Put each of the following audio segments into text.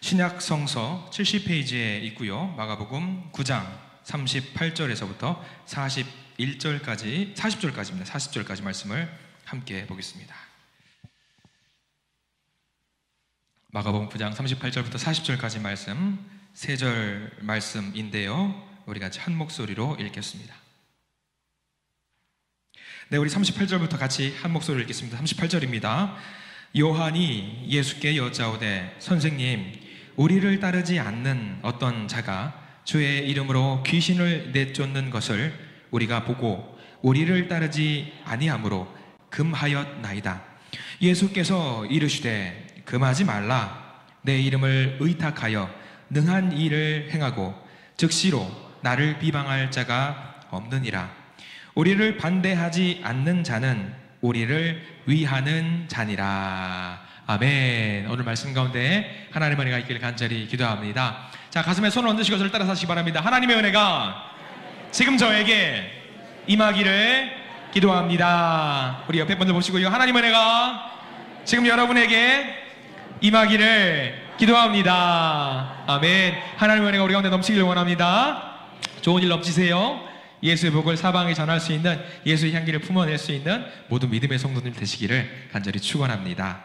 신약 성서 70페이지에 있고요. 마가복음 9장 38절에서부터 40절까지입니다. 40절까지 말씀을 함께 보겠습니다. 마가복음 9장 38절부터 40절까지 말씀, 3절 말씀인데요. 우리 같이 한 목소리로 읽겠습니다. 네, 우리 38절부터 같이 한 목소리로 읽겠습니다. 38절입니다. 요한이 예수께 여짜오되 선생님, 우리를 따르지 않는 어떤 자가 주의 이름으로 귀신을 내쫓는 것을 우리가 보고 우리를 따르지 아니하므로 금하였나이다. 예수께서 이르시되 금하지 말라. 내 이름을 의탁하여 능한 일을 행하고 즉시로 나를 비방할 자가 없느니라. 우리를 반대하지 않는 자는 우리를 위하는 자니라. 아멘. 오늘 말씀 가운데 하나님의 은혜가 있기를 간절히 기도합니다. 자, 가슴에 손을 얹으시고 저를 따라서 하시기 바랍니다. 하나님의 은혜가 지금 저에게 임하기를 기도합니다. 우리 옆에 분들 보시고요. 하나님의 은혜가 지금 여러분에게 임하기를 기도합니다. 아멘. 하나님의 은혜가 우리 가운데 넘치기를 원합니다. 좋은 일 넘치세요. 예수의 복을 사방에 전할 수 있는, 예수의 향기를 품어낼 수 있는 모든 믿음의 성도님 되시기를 간절히 축원합니다.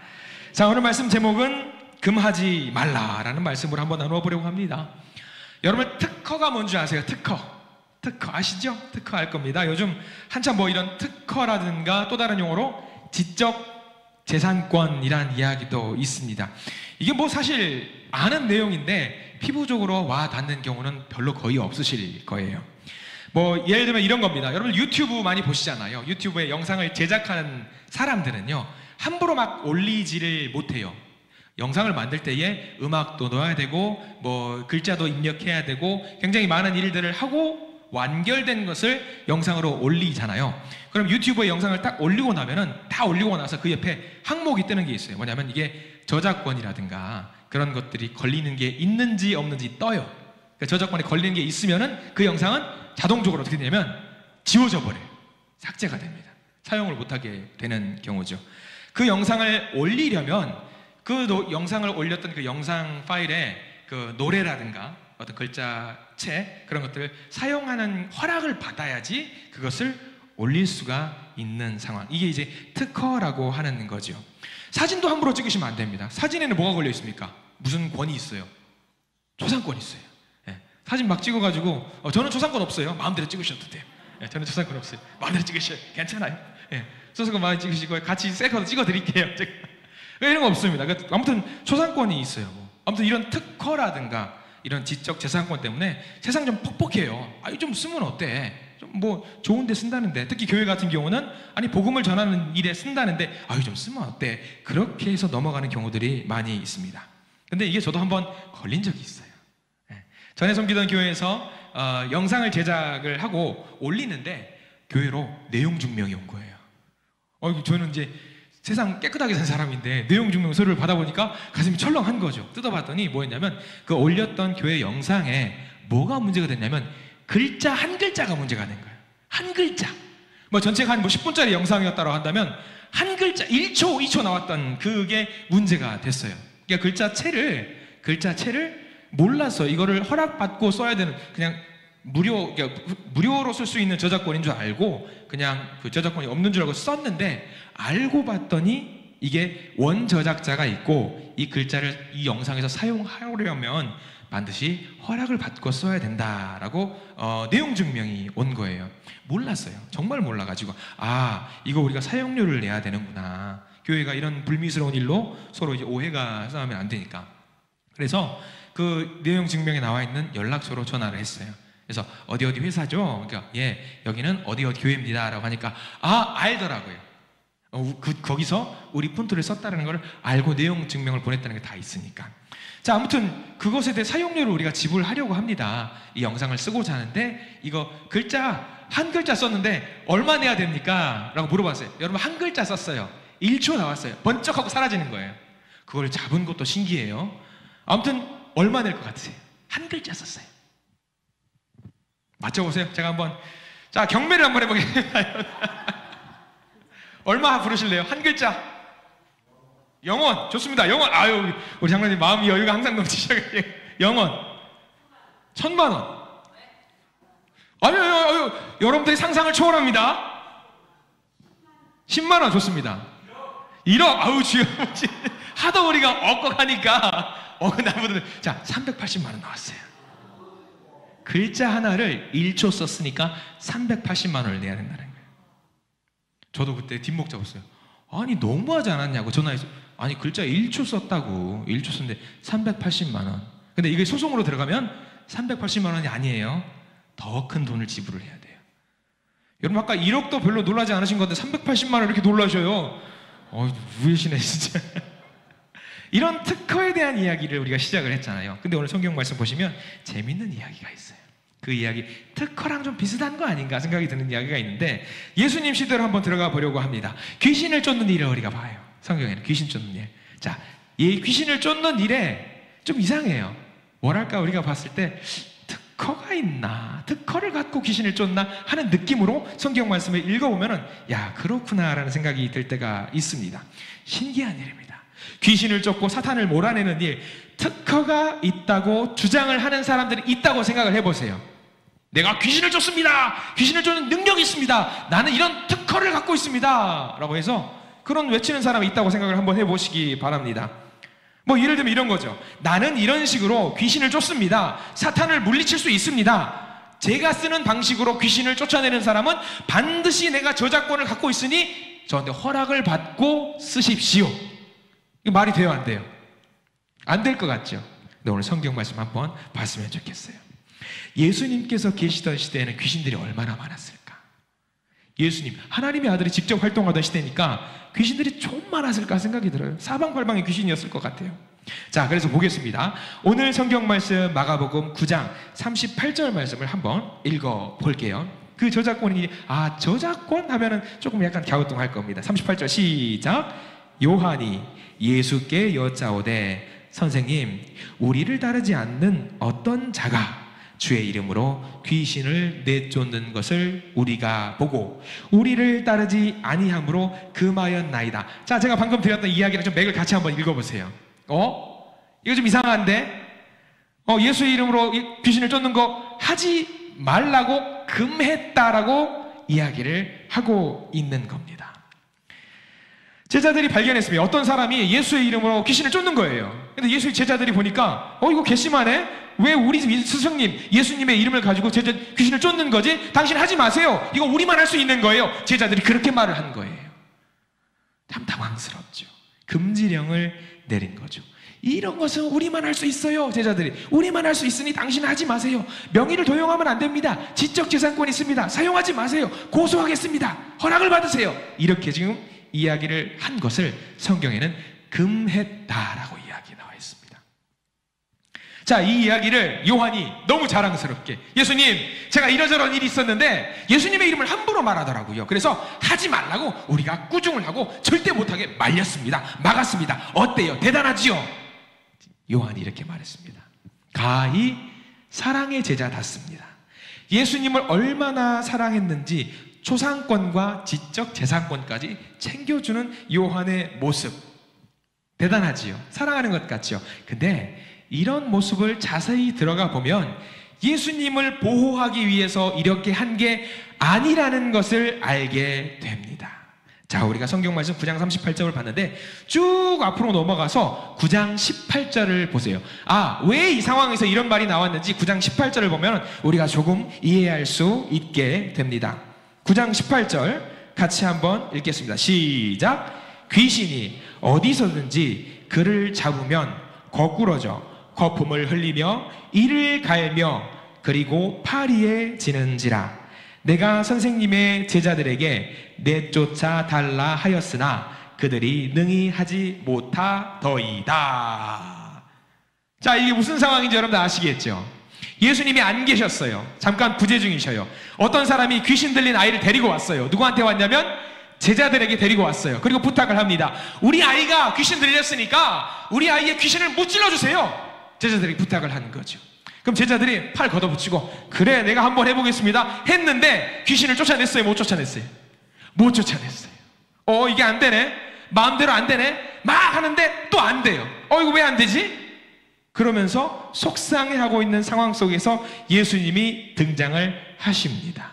자, 오늘 말씀 제목은 금하지 말라라는 말씀으로 한번 나누어보려고 합니다. 여러분, 특허가 뭔지 아세요? 특허 아시죠? 특허 알 겁니다. 요즘 한참 뭐 이런 특허라든가 또 다른 용어로 지적 재산권이란 이야기도 있습니다. 이게 뭐 사실 아는 내용인데 피부적으로 와 닿는 경우는 별로 거의 없으실 거예요. 뭐 예를 들면 이런 겁니다. 여러분 유튜브 많이 보시잖아요. 유튜브에 영상을 제작하는 사람들은요, 함부로 막 올리지를 못해요. 영상을 만들 때에 음악도 넣어야 되고 뭐 글자도 입력해야 되고 굉장히 많은 일들을 하고 완결된 것을 영상으로 올리잖아요. 그럼 유튜브에 영상을 딱 올리고 나면은, 다 올리고 나서 그 옆에 항목이 뜨는 게 있어요. 뭐냐면 이게 저작권이라든가 그런 것들이 걸리는 게 있는지 없는지 떠요. 그러니까 저작권이 걸리는 게 있으면은 그 영상은 자동적으로 어떻게 되냐면 지워져 버려요. 삭제가 됩니다. 사용을 못하게 되는 경우죠. 그 영상을 올리려면 그 영상을 올렸던 그 영상 파일에 그 노래라든가 어떤 글자체 그런 것들을 사용하는 허락을 받아야지 그것을 올릴 수가 있는 상황. 이게 이제 특허라고 하는 거죠. 사진도 함부로 찍으시면 안 됩니다. 사진에는 뭐가 걸려 있습니까? 무슨 권이 있어요? 초상권이 있어요. 예. 사진 막 찍어가지고 저는 초상권 없어요. 마음대로 찍으셔도 돼요. 예, 저는 초상권 없어요. 마음대로 찍으셔요. 괜찮아요. 예. 초상권 많이 찍으시고 같이 셀카도 찍어드릴게요. 이런 거 없습니다. 아무튼 초상권이 있어요. 아무튼 이런 특허라든가 이런 지적 재산권 때문에 세상 좀 퍽퍽해요. 아니 좀 쓰면 어때? 좀 뭐 좋은 데 쓴다는데, 특히 교회 같은 경우는 아니 복음을 전하는 일에 쓴다는데 아유 좀 쓰면 어때? 그렇게 해서 넘어가는 경우들이 많이 있습니다. 근데 이게 저도 한번 걸린 적이 있어요. 전에 섬기던 교회에서 영상을 제작을 하고 올리는데 교회로 내용 증명이 온 거예요. 저는 이제 세상 깨끗하게 산 사람인데 내용 증명 서류를 받아보니까 가슴이 철렁한 거죠. 뜯어봤더니 뭐였냐면 그 올렸던 교회 영상에 뭐가 문제가 됐냐면 글자 한 글자가 문제가 된 거예요. 한 글자. 뭐 전체가 한 10분짜리 영상이었다고 한다면 한 글자 1초, 2초 나왔던 그게 문제가 됐어요. 그러니까 글자체를 몰라서 이거를 허락받고 써야 되는, 그냥 무료로 쓸 수 있는 저작권인 줄 알고 그냥 그 저작권이 없는 줄 알고 썼는데, 알고 봤더니 이게 원저작자가 있고 이 글자를 이 영상에서 사용하려면 반드시 허락을 받고 써야 된다라고 내용 증명이 온 거예요. 몰랐어요. 정말 몰라가지고 이거 우리가 사용료를 내야 되는구나. 교회가 이런 불미스러운 일로 서로 이제 오해가 쌓으면 안 되니까. 그래서 그 내용 증명에 나와 있는 연락처로 전화를 했어요. 그래서 어디 회사죠? 그러니까 예, 여기는 어디 교회입니다라고 하니까 알더라고요. 거기서 우리 폰트를 썼다는 걸 알고 내용 증명을 보냈다는 게 다 있으니까. 자, 아무튼 그것에 대해 사용료를 우리가 지불하려고 합니다. 이 영상을 쓰고자 하는데 이거 한 글자 썼는데 얼마 내야 됩니까? 라고 물어봤어요. 여러분, 한 글자 썼어요. 1초 나왔어요. 번쩍하고 사라지는 거예요. 그걸 잡은 것도 신기해요. 아무튼 얼마 낼 것 같으세요? 한 글자 썼어요. 맞춰보세요. 제가 한번 경매를 한번 해보겠습니다. 얼마 부르실래요? 한 글자. 영원. 좋습니다. 영원. 아유, 우리 장로님 마음이 여유가 항상 넘치셔가지고. 영원. 1,000만 원. 아유, 여러분들이 상상을 초월합니다. 10만 원. 좋습니다. 1억. 아우, 주여. 하도 우리가 억걱하니까 나보다. 자, 380만 원 나왔어요. 글자 하나를 1초 썼으니까 380만 원을 내야 된다는 거예요. 저도 그때 뒷목 잡았어요. 아니, 너무하지 않았냐고 전화해서. 아니, 글자 1초 썼다고. 1초 썼는데 380만 원. 근데 이게 소송으로 들어가면 380만 원이 아니에요. 더 큰 돈을 지불을 해야 돼요. 여러분, 아까 1억도 별로 놀라지 않으신 건데 380만 원 이렇게 놀라셔요. 우회시네 진짜. 이런 특허에 대한 이야기를 우리가 시작을 했잖아요. 근데 오늘 성경 말씀 보시면 재밌는 이야기가 있어요. 그 이야기, 특허랑 좀 비슷한 거 아닌가 생각이 드는 이야기가 있는데, 예수님 시대로 한번 들어가 보려고 합니다. 귀신을 쫓는 일을 우리가 봐요. 성경에는 귀신 쫓는 일. 자, 이 귀신을 쫓는 일에 좀 이상해요. 뭐랄까, 우리가 봤을 때 특허가 있나, 특허를 갖고 귀신을 쫓나 하는 느낌으로 성경 말씀을 읽어보면은, 야, 그렇구나 라는 생각이 들 때가 있습니다. 신기한 일입니다. 귀신을 쫓고 사탄을 몰아내는 일, 특허가 있다고 주장을 하는 사람들이 있다고 생각을 해보세요. 내가 귀신을 쫓습니다. 귀신을 쫓는 능력이 있습니다. 나는 이런 특허를 갖고 있습니다. 라고 해서 그런 외치는 사람이 있다고 생각을 한번 해보시기 바랍니다. 뭐 예를 들면 이런 거죠. 나는 이런 식으로 귀신을 쫓습니다. 사탄을 물리칠 수 있습니다. 제가 쓰는 방식으로 귀신을 쫓아내는 사람은 반드시 내가 저작권을 갖고 있으니 저한테 허락을 받고 쓰십시오. 이게 말이 돼요, 안 돼요? 안 될 것 같죠? 근데 오늘 성경 말씀 한번 봤으면 좋겠어요. 예수님께서 계시던 시대에는 귀신들이 얼마나 많았을까? 예수님, 하나님의 아들이 직접 활동하던 시대니까 귀신들이 좀 많았을까 생각이 들어요. 사방팔방에 귀신이었을 것 같아요. 자, 그래서 보겠습니다. 오늘 성경 말씀 마가복음 9장 38절 말씀을 한번 읽어볼게요. 그 저작권이, 저작권 하면은 조금 약간 갸우뚱할 겁니다. 38절 시작. 요한이 예수께 여짜오되 선생님, 우리를 따르지 않는 어떤 자가 주의 이름으로 귀신을 내쫓는 것을 우리가 보고 우리를 따르지 아니함으로 금하였나이다. 자, 제가 방금 드렸던 이야기랑 좀 맥을 같이 한번 읽어보세요. 이거 좀 이상한데? 예수의 이름으로 귀신을 쫓는 거 하지 말라고 금했다라고 이야기를 하고 있는 겁니다. 제자들이 발견했습니다. 어떤 사람이 예수의 이름으로 귀신을 쫓는 거예요. 근데 예수의 제자들이 보니까 이거 괘씸하네? 왜 우리 스승님 예수님의 이름을 가지고 귀신을 쫓는 거지? 당신 하지 마세요. 이거 우리만 할 수 있는 거예요. 제자들이 그렇게 말을 한 거예요. 참 당황스럽죠. 금지령을 내린 거죠. 이런 것은 우리만 할 수 있어요. 제자들이 우리만 할 수 있으니 당신은 하지 마세요. 명의를 도용하면 안 됩니다. 지적재산권이 있습니다. 사용하지 마세요. 고소하겠습니다. 허락을 받으세요. 이렇게 지금 이야기를 한 것을 성경에는 금했다라고 이야기 나와 있습니다. 자, 이 이야기를 요한이 너무 자랑스럽게, 예수님, 제가 이러저런 일이 있었는데 예수님의 이름을 함부로 말하더라고요. 그래서 하지 말라고 우리가 꾸중을 하고 절대 못하게 말렸습니다. 막았습니다. 어때요? 대단하지요? 요한이 이렇게 말했습니다. 가히 사랑의 제자답습니다. 예수님을 얼마나 사랑했는지 초상권과 지적 재산권까지 챙겨주는 요한의 모습, 대단하지요? 사랑하는 것 같죠? 근데 이런 모습을 자세히 들어가 보면 예수님을 보호하기 위해서 이렇게 한 게 아니라는 것을 알게 됩니다. 자, 우리가 성경 말씀 9장 38절을 봤는데 쭉 앞으로 넘어가서 9장 18절을 보세요. 왜 이 상황에서 이런 말이 나왔는지 9장 18절을 보면 우리가 조금 이해할 수 있게 됩니다. 9장 18절 같이 한번 읽겠습니다. 시작. 귀신이 어디서든지 그를 잡으면 거꾸러져 거품을 흘리며 이를 갈며 그리고 파리에 지는지라. 내가 선생님의 제자들에게 내쫓아 달라 하였으나 그들이 능히 하지 못하더이다. 자, 이게 무슨 상황인지 여러분들 아시겠죠? 예수님이 안 계셨어요. 잠깐 부재 중이셔요. 어떤 사람이 귀신 들린 아이를 데리고 왔어요. 누구한테 왔냐면 제자들에게 데리고 왔어요. 그리고 부탁을 합니다. 우리 아이가 귀신 들렸으니까 우리 아이의 귀신을 무찔러 주세요. 제자들이 부탁을 하는 거죠. 그럼 제자들이 팔 걷어붙이고 그래, 내가 한번 해보겠습니다 했는데 귀신을 쫓아냈어요? 못 쫓아냈어요? 못 쫓아냈어요. 이게 안 되네? 마음대로 안 되네? 막 하는데 또 안 돼요. 이거 왜 안 되지? 그러면서 속상해하고 있는 상황 속에서 예수님이 등장을 하십니다.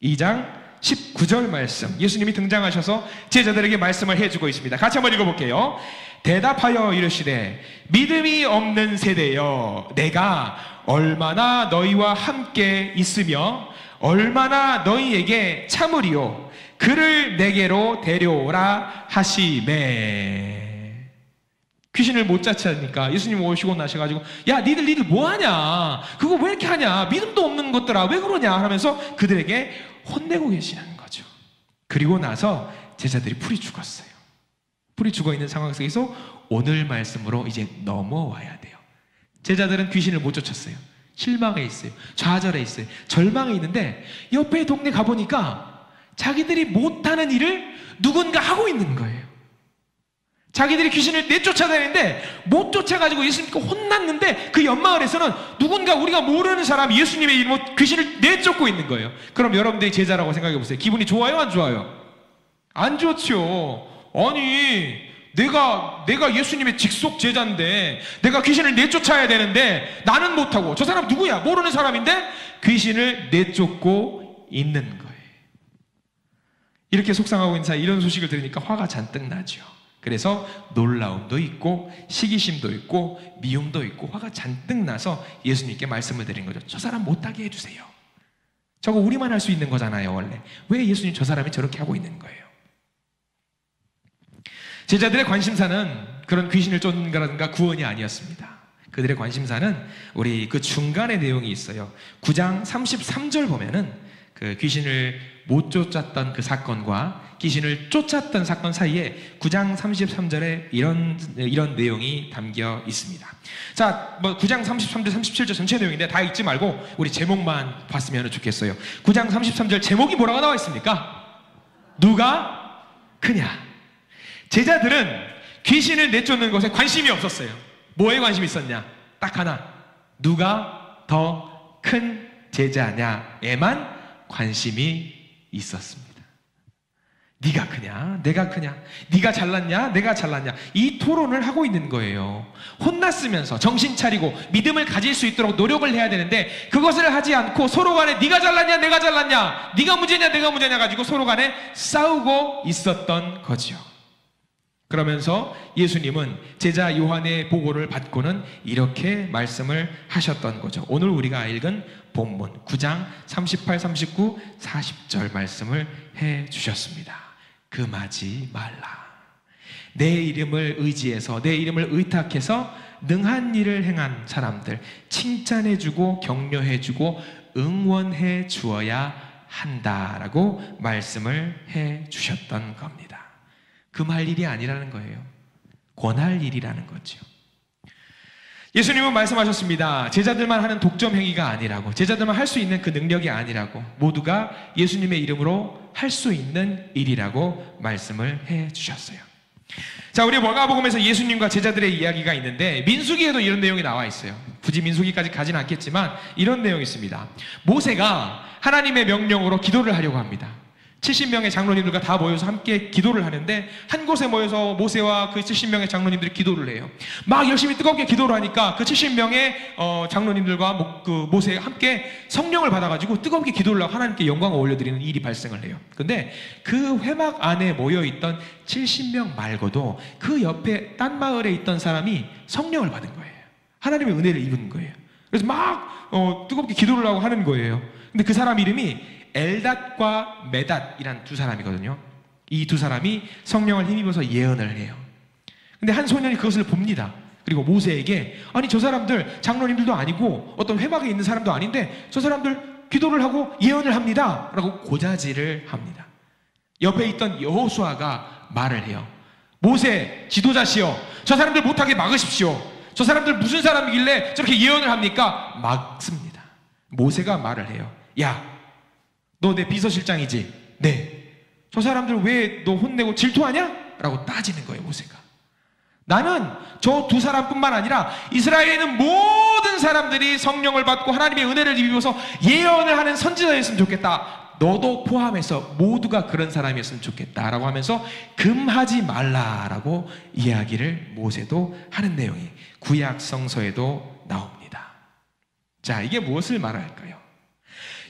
2장 19절 말씀, 예수님이 등장하셔서 제자들에게 말씀을 해주고 있습니다. 같이 한번 읽어볼게요. 대답하여 이르시되 믿음이 없는 세대여, 내가 얼마나 너희와 함께 있으며 얼마나 너희에게 참으리요, 그를 내게로 데려오라 하시매. 귀신을 못 쫓아니까 예수님 오시고 나셔가지고, 야 니들 뭐하냐, 그거 왜 이렇게 하냐, 믿음도 없는 것들아 왜 그러냐 하면서 그들에게 혼내고 계시는 거죠. 그리고 나서 제자들이 풀이 죽었어요. 풀이 죽어있는 상황 속에서 오늘 말씀으로 이제 넘어와야 돼요. 제자들은 귀신을 못 쫓았어요. 실망해 있어요. 좌절해 있어요. 절망해 있는데 옆에 동네 가보니까 자기들이 못하는 일을 누군가 하고 있는 거예요. 자기들이 귀신을 내쫓아다니는데 못 쫓아가지고 예수님께 혼났는데 그 옆마을에서는 누군가 우리가 모르는 사람이 예수님의 이름으로 귀신을 내쫓고 있는 거예요. 그럼 여러분들이 제자라고 생각해 보세요. 기분이 좋아요, 안 좋아요? 안 좋죠. 아니 내가 예수님의 직속 제자인데 내가 귀신을 내쫓아야 되는데 나는 못하고 저 사람 누구야? 모르는 사람인데 귀신을 내쫓고 있는 거예요. 이렇게 속상하고 있는 사이 이런 소식을 들으니까 화가 잔뜩 나죠. 그래서 놀라움도 있고 시기심도 있고 미움도 있고 화가 잔뜩 나서 예수님께 말씀을 드린 거죠. 저 사람 못하게 해주세요. 저거 우리만 할 수 있는 거잖아요. 원래 왜 예수님 저 사람이 저렇게 하고 있는 거예요? 제자들의 관심사는 그런 귀신을 쫓는 거라든가 구원이 아니었습니다. 그들의 관심사는 우리 그 중간의 내용이 있어요. 9장 33절 보면은 그 귀신을 못 쫓았던 그 사건과 귀신을 쫓았던 사건 사이에 9장 33절에 이런 내용이 담겨 있습니다. 자, 9장 33절, 37절 전체 내용인데 다 읽지 말고 우리 제목만 봤으면 좋겠어요. 9장 33절 제목이 뭐라고 나와 있습니까? 누가 크냐? 제자들은 귀신을 내쫓는 것에 관심이 없었어요. 뭐에 관심이 있었냐? 딱 하나. 누가 더 큰 제자냐에만 관심이 있었습니다. 네가 크냐? 내가 크냐? 네가 잘났냐? 내가 잘났냐? 이 토론을 하고 있는 거예요. 혼났으면서 정신 차리고 믿음을 가질 수 있도록 노력을 해야 되는데 그것을 하지 않고 서로 간에 네가 잘났냐? 내가 잘났냐? 네가 문제냐? 내가 문제냐? 가지고 서로 간에 싸우고 있었던 거죠. 그러면서 예수님은 제자 요한의 보고를 받고는 이렇게 말씀을 하셨던 거죠. 오늘 우리가 읽은 본문 9장 38, 39, 40절 말씀을 해 주셨습니다. 금하지 말라. 내 이름을 의지해서 내 이름을 의탁해서 능한 일을 행한 사람들 칭찬해주고 격려해주고 응원해 주어야 한다라고 말씀을 해 주셨던 겁니다. 금할 일이 아니라는 거예요. 권할 일이라는 거죠. 예수님은 말씀하셨습니다. 제자들만 하는 독점 행위가 아니라고, 제자들만 할 수 있는 그 능력이 아니라고, 모두가 예수님의 이름으로 할 수 있는 일이라고 말씀을 해 주셨어요. 자, 우리 마가복음에서 예수님과 제자들의 이야기가 있는데 민수기에도 이런 내용이 나와 있어요. 굳이 민수기까지 가지는 않겠지만 이런 내용이 있습니다. 모세가 하나님의 명령으로 기도를 하려고 합니다. 70명의 장로님들과 다 모여서 함께 기도를 하는데 한 곳에 모여서 모세와 그 70명의 장로님들이 기도를 해요. 막 열심히 뜨겁게 기도를 하니까 그 70명의 장로님들과 그 모세가 함께 성령을 받아가지고 뜨겁게 기도를 하고 하나님께 영광을 올려드리는 일이 발생을 해요. 근데 그 회막 안에 모여있던 70명 말고도 그 옆에 딴 마을에 있던 사람이 성령을 받은 거예요. 하나님의 은혜를 입은 거예요. 그래서 막 뜨겁게 기도를 하고 하는 거예요. 근데 그 사람 이름이 엘닷과 메닷이란 두 사람이거든요. 이 두 사람이 성령을 힘입어서 예언을 해요. 근데 한 소년이 그것을 봅니다. 그리고 모세에게 아니 저 사람들 장로님들도 아니고 어떤 회막에 있는 사람도 아닌데 저 사람들 기도를 하고 예언을 합니다 라고 고자질을 합니다. 옆에 있던 여호수아가 말을 해요. 모세 지도자시여, 저 사람들 못하게 막으십시오. 저 사람들 무슨 사람이길래 저렇게 예언을 합니까? 막습니다. 모세가 말을 해요. 야, 너 내 비서실장이지? 네. 저 사람들 왜 너 혼내고 질투하냐? 라고 따지는 거예요, 모세가. 나는 저 두 사람뿐만 아니라 이스라엘에 있는 모든 사람들이 성령을 받고 하나님의 은혜를 입어서 예언을 하는 선지자였으면 좋겠다. 너도 포함해서 모두가 그런 사람이었으면 좋겠다라고 하면서 금하지 말라라고 이야기를 모세도 하는 내용이 구약 성서에도 나옵니다. 자, 이게 무엇을 말할까요?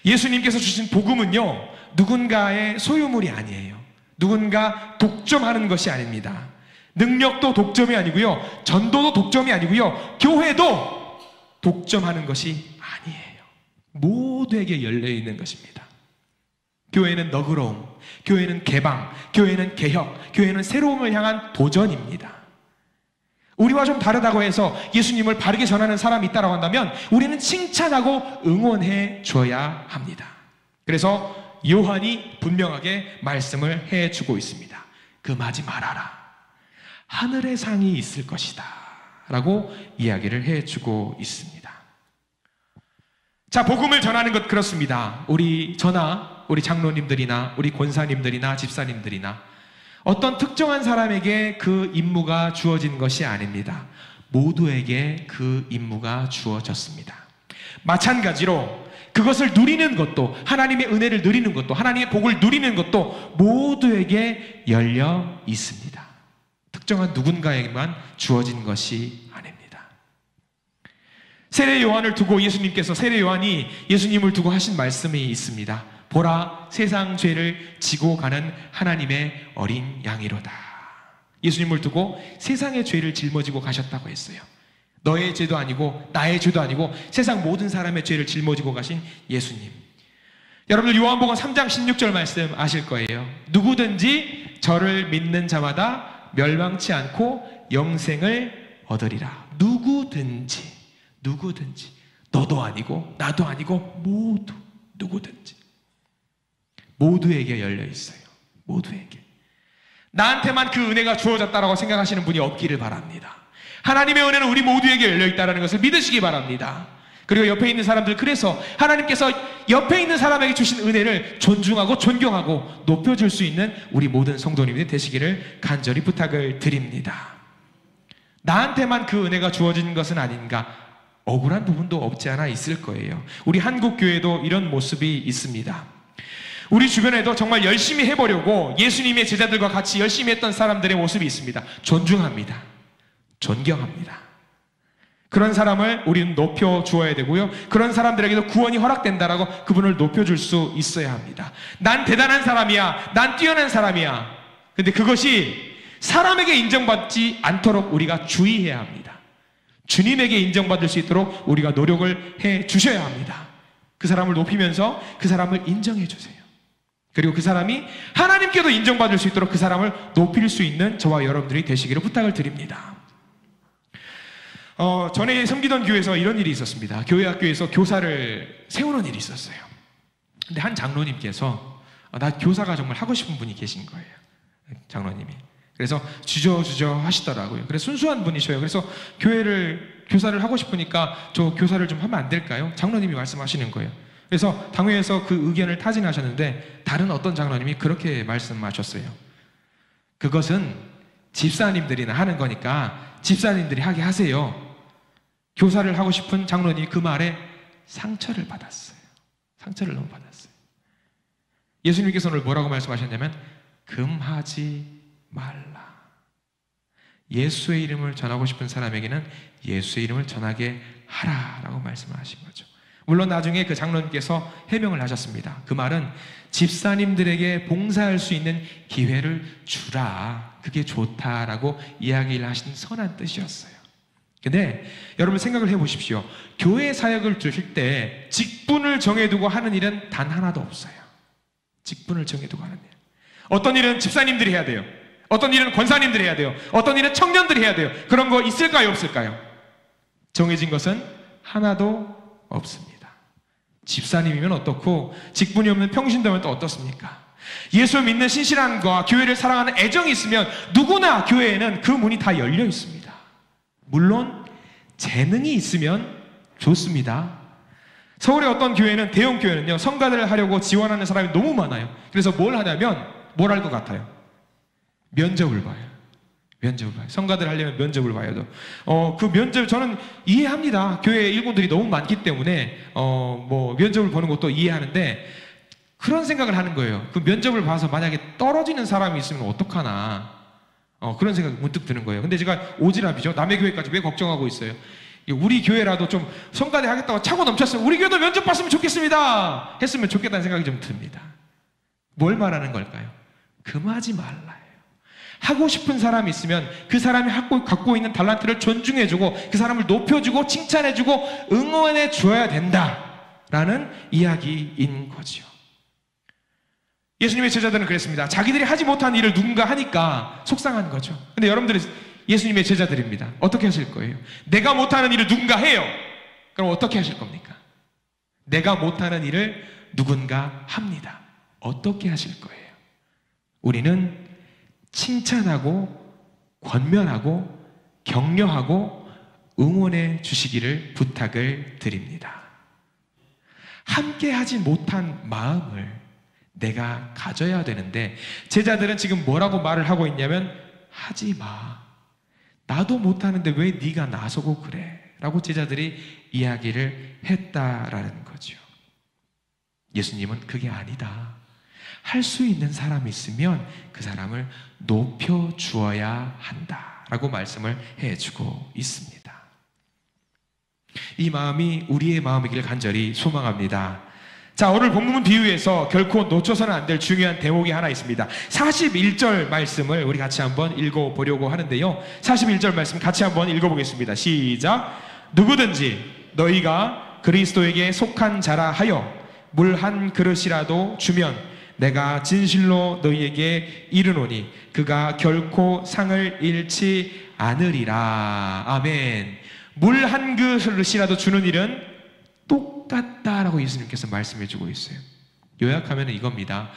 예수님께서 주신 복음은요, 누군가의 소유물이 아니에요. 누군가 독점하는 것이 아닙니다. 능력도 독점이 아니고요, 전도도 독점이 아니고요, 교회도 독점하는 것이 아니에요. 모두에게 열려있는 것입니다. 교회는 너그러움, 교회는 개방, 교회는 개혁, 교회는 새로움을 향한 도전입니다. 우리와 좀 다르다고 해서 예수님을 바르게 전하는 사람이 있다고 한다면 우리는 칭찬하고 응원해 줘야 합니다. 그래서 요한이 분명하게 말씀을 해주고 있습니다. 금하지 말아라. 하늘의 상이 있을 것이다 라고 이야기를 해주고 있습니다. 자, 복음을 전하는 것 그렇습니다. 우리 장로님들이나 우리 권사님들이나 집사님들이나 어떤 특정한 사람에게 그 임무가 주어진 것이 아닙니다. 모두에게 그 임무가 주어졌습니다. 마찬가지로 그것을 누리는 것도, 하나님의 은혜를 누리는 것도, 하나님의 복을 누리는 것도 모두에게 열려 있습니다. 특정한 누군가에게만 주어진 것이 아닙니다. 세례 요한을 두고 예수님께서, 세례 요한이 예수님을 두고 하신 말씀이 있습니다. 보라, 세상 죄를 지고 가는 하나님의 어린 양이로다. 예수님을 두고 세상의 죄를 짊어지고 가셨다고 했어요. 너의 죄도 아니고 나의 죄도 아니고 세상 모든 사람의 죄를 짊어지고 가신 예수님. 여러분들 요한복음 3장 16절 말씀 아실 거예요. 누구든지 저를 믿는 자마다 멸망치 않고 영생을 얻으리라. 누구든지, 너도 아니고 나도 아니고 모두, 누구든지 모두에게 열려 있어요. 모두에게. 나한테만 그 은혜가 주어졌다라고 생각하시는 분이 없기를 바랍니다. 하나님의 은혜는 우리 모두에게 열려 있다는 것을 믿으시기 바랍니다. 그리고 옆에 있는 사람들, 그래서 하나님께서 옆에 있는 사람에게 주신 은혜를 존중하고 존경하고 높여줄 수 있는 우리 모든 성도님들이 되시기를 간절히 부탁을 드립니다. 나한테만 그 은혜가 주어진 것은 아닌가, 억울한 부분도 없지 않아 있을 거예요. 우리 한국교회도 이런 모습이 있습니다. 우리 주변에도 정말 열심히 해보려고 예수님의 제자들과 같이 열심히 했던 사람들의 모습이 있습니다. 존중합니다. 존경합니다. 그런 사람을 우리는 높여주어야 되고요, 그런 사람들에게도 구원이 허락된다라고 그분을 높여줄 수 있어야 합니다. 난 대단한 사람이야, 난 뛰어난 사람이야. 근데 그것이 사람에게 인정받지 않도록 우리가 주의해야 합니다. 주님에게 인정받을 수 있도록 우리가 노력을 해 주셔야 합니다. 그 사람을 높이면서 그 사람을 인정해 주세요. 그리고 그 사람이 하나님께도 인정받을 수 있도록 그 사람을 높일 수 있는 저와 여러분들이 되시기를 부탁을 드립니다. 전에 섬기던 교회에서 이런 일이 있었습니다. 교회 학교에서 교사를 세우는 일이 있었어요. 근데 한 장로님께서 나 교사가 정말 하고 싶은 분이 계신 거예요. 장로님이. 그래서 주저주저 하시더라고요. 그래서 순수한 분이셔요. 그래서 교사를 하고 싶으니까 저 교사를 좀 하면 안 될까요? 장로님이 말씀하시는 거예요. 그래서 당회에서 그 의견을 타진하셨는데 다른 어떤 장로님이 그렇게 말씀하셨어요. 그것은 집사님들이나 하는 거니까 집사님들이 하게 하세요. 교사를 하고 싶은 장로님이 그 말에 상처를 받았어요. 상처를 너무 받았어요. 예수님께서 오늘 뭐라고 말씀하셨냐면 금하지 말라. 예수의 이름을 전하고 싶은 사람에게는 예수의 이름을 전하게 하라라고 말씀을 하신 거죠. 물론 나중에 그 장로님께서 해명을 하셨습니다. 그 말은 집사님들에게 봉사할 수 있는 기회를 주라, 그게 좋다라고 이야기를 하신 선한 뜻이었어요. 근데 여러분 생각을 해보십시오. 교회 사역을 주실 때 직분을 정해두고 하는 일은 단 하나도 없어요. 직분을 정해두고 하는 일. 어떤 일은 집사님들이 해야 돼요. 어떤 일은 권사님들이 해야 돼요. 어떤 일은 청년들이 해야 돼요. 그런 거 있을까요, 없을까요? 정해진 것은 하나도 없습니다. 집사님이면 어떻고 직분이 없는 평신도면 또 어떻습니까? 예수 믿는 신실함과 교회를 사랑하는 애정이 있으면 누구나 교회에는 그 문이 다 열려 있습니다. 물론 재능이 있으면 좋습니다. 서울의 어떤 교회는, 대형 교회는요, 성가대를 하려고 지원하는 사람이 너무 많아요. 그래서 뭘 하냐면 뭘 할 것 같아요? 면접을 봐요. 면접을 봐요. 성가대를 하려면 면접을 봐야 돼요. 그 면접 저는 이해합니다. 교회 일꾼들이 너무 많기 때문에 면접을 보는 것도 이해하는데 그런 생각을 하는 거예요. 그 면접을 봐서 만약에 떨어지는 사람이 있으면 어떡하나. 그런 생각이 문득 드는 거예요. 근데 제가 오지랖이죠. 남의 교회까지 왜 걱정하고 있어요? 우리 교회라도 좀 성가대 하겠다고 차고 넘쳤으면 우리 교회도 면접 봤으면 좋겠습니다. 했으면 좋겠다는 생각이 좀 듭니다. 뭘 말하는 걸까요? 금하지 말라요. 하고 싶은 사람이 있으면 그 사람이 갖고 있는 달란트를 존중해주고 그 사람을 높여주고 칭찬해주고 응원해 주어야 된다라는 이야기인 거죠. 예수님의 제자들은 그랬습니다. 자기들이 하지 못한 일을 누군가 하니까 속상한 거죠. 근데 여러분들은 예수님의 제자들입니다. 어떻게 하실 거예요? 내가 못하는 일을 누군가 해요. 그럼 어떻게 하실 겁니까? 내가 못하는 일을 누군가 합니다. 어떻게 하실 거예요? 우리는 칭찬하고 권면하고 격려하고 응원해 주시기를 부탁을 드립니다. 함께 하지 못한 마음을 내가 가져야 되는데 제자들은 지금 뭐라고 말을 하고 있냐면 하지 마. 나도 못하는데 왜 네가 나서고 그래? 라고 제자들이 이야기를 했다라는 거죠. 예수님은 그게 아니다. 할 수 있는 사람이 있으면 그 사람을 높여주어야 한다라고 말씀을 해주고 있습니다. 이 마음이 우리의 마음이길 간절히 소망합니다. 자, 오늘 본문 비유에서 결코 놓쳐서는 안 될 중요한 대목이 하나 있습니다. 41절 말씀을 우리 같이 한번 읽어보려고 하는데요. 41절 말씀 같이 한번 읽어보겠습니다. 시작. 누구든지 너희가 그리스도에게 속한 자라 하여 물 한 그릇이라도 주면 내가 진실로 너희에게 이르노니 그가 결코 상을 잃지 않으리라. 아멘. 물 한 그릇이라도 주는 일은 똑같다라고 예수님께서 말씀해 주고 있어요. 요약하면 이겁니다.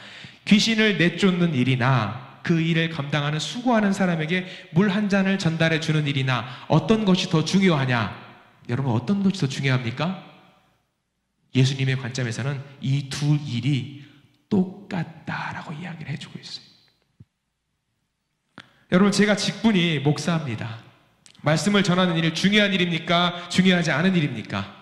귀신을 내쫓는 일이나 그 일을 감당하는 수고하는 사람에게 물 한 잔을 전달해 주는 일이나 어떤 것이 더 중요하냐? 여러분 어떤 것이 더 중요합니까? 예수님의 관점에서는 이 두 일이 똑같다라고 이야기를 해주고 있어요. 여러분 제가 직분이 목사입니다. 말씀을 전하는 일이 중요한 일입니까? 중요하지 않은 일입니까?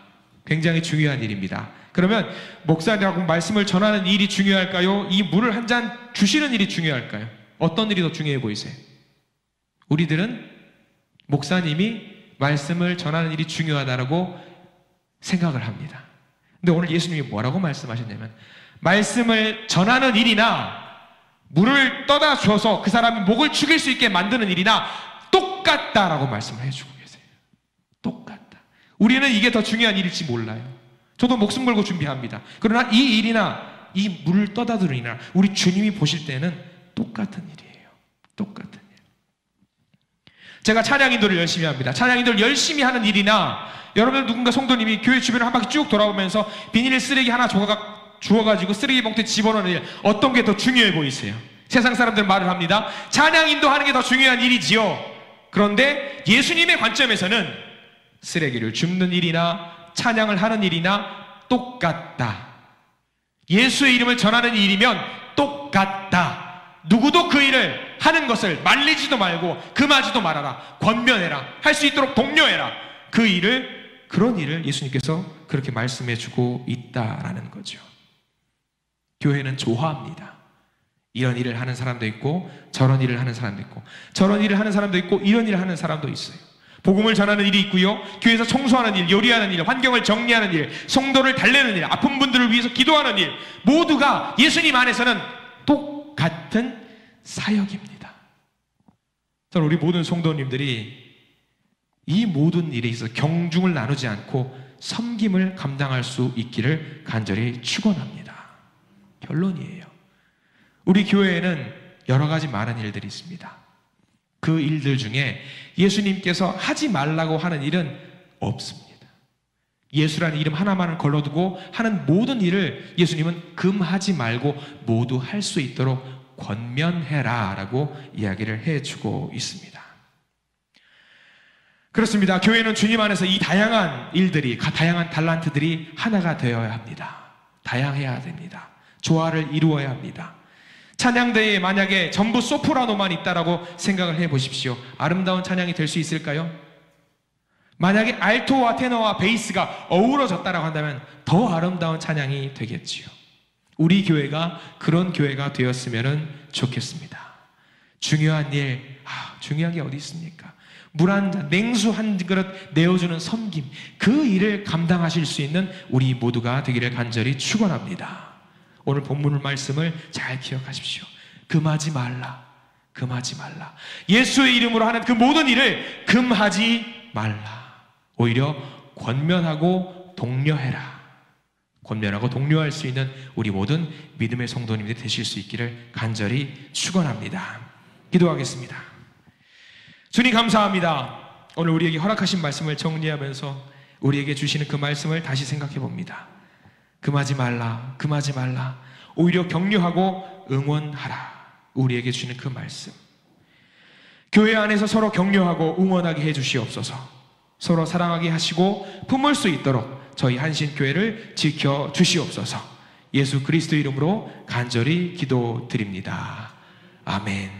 굉장히 중요한 일입니다. 그러면 목사라고 말씀을 전하는 일이 중요할까요? 이 물을 한 잔 주시는 일이 중요할까요? 어떤 일이 더 중요해 보이세요? 우리들은 목사님이 말씀을 전하는 일이 중요하다고 생각을 합니다. 근데 오늘 예수님이 뭐라고 말씀하셨냐면 말씀을 전하는 일이나 물을 떠다 줘서 그 사람이 목을 축일 수 있게 만드는 일이나 똑같다라고 말씀을 해주고 계세요. 똑같다. 우리는 이게 더 중요한 일일지 몰라요. 저도 목숨 걸고 준비합니다. 그러나 이 일이나 이 물을 떠다 주는 일이나 우리 주님이 보실 때는 똑같은 일이에요. 똑같은 일. 제가 찬양 인도를 열심히 합니다. 찬양 인도를 열심히 하는 일이나 여러분들 누군가 성도님이 교회 주변을 한 바퀴 쭉 돌아오면서 비닐 쓰레기 하나 주워가지고 쓰레기 봉투에 집어넣는 일, 어떤 게 더 중요해 보이세요? 세상 사람들 말을 합니다. 찬양 인도하는 게 더 중요한 일이지요. 그런데 예수님의 관점에서는 쓰레기를 줍는 일이나 찬양을 하는 일이나 똑같다. 예수의 이름을 전하는 일이면 똑같다. 누구도 그 일을 하는 것을 말리지도 말고 금하지도 말아라. 권면해라. 할 수 있도록 독려해라. 그런 일을 예수님께서 그렇게 말씀해 주고 있다라는 거죠. 교회는 조화합니다. 이런 일을 하는 사람도 있고 저런 일을 하는 사람도 있고 저런 일을 하는 사람도 있고 이런 일을 하는 사람도 있어요. 복음을 전하는 일이 있고요. 교회에서 청소하는 일, 요리하는 일, 환경을 정리하는 일, 성도를 달래는 일, 아픈 분들을 위해서 기도하는 일, 모두가 예수님 안에서는 똑같은 사역입니다. 저는 우리 모든 성도님들이 이 모든 일에 있어서 경중을 나누지 않고 섬김을 감당할 수 있기를 간절히 축원합니다. 결론이에요. 우리 교회에는 여러 가지 많은 일들이 있습니다. 그 일들 중에 예수님께서 하지 말라고 하는 일은 없습니다. 예수라는 이름 하나만을 걸러두고 하는 모든 일을 예수님은 금하지 말고 모두 할 수 있도록 권면해라 라고 이야기를 해주고 있습니다. 그렇습니다. 교회는 주님 안에서 이 다양한 일들이, 다양한 달란트들이 하나가 되어야 합니다. 다양해야 됩니다. 조화를 이루어야 합니다. 찬양대에 만약에 전부 소프라노만 있다라고 생각을 해보십시오. 아름다운 찬양이 될 수 있을까요? 만약에 알토와 테너와 베이스가 어우러졌다라고 한다면 더 아름다운 찬양이 되겠지요. 우리 교회가 그런 교회가 되었으면 좋겠습니다. 중요한 일, 중요한 게 어디 있습니까? 물 한 잔, 냉수 한 그릇 내어주는 섬김, 그 일을 감당하실 수 있는 우리 모두가 되기를 간절히 축원합니다. 오늘 본문 말씀을 잘 기억하십시오. 금하지 말라, 금하지 말라. 예수의 이름으로 하는 그 모든 일을 금하지 말라. 오히려 권면하고 독려해라. 권면하고 독려할 수 있는 우리 모든 믿음의 성도님들이 되실 수 있기를 간절히 축원합니다. 기도하겠습니다. 주님 감사합니다. 오늘 우리에게 허락하신 말씀을 정리하면서 우리에게 주시는 그 말씀을 다시 생각해 봅니다. 금하지 말라, 금하지 말라. 오히려 격려하고 응원하라. 우리에게 주시는 그 말씀. 교회 안에서 서로 격려하고 응원하게 해 주시옵소서. 서로 사랑하게 하시고 품을 수 있도록 저희 한신교회를 지켜 주시옵소서. 예수 그리스도 이름으로 간절히 기도드립니다. 아멘.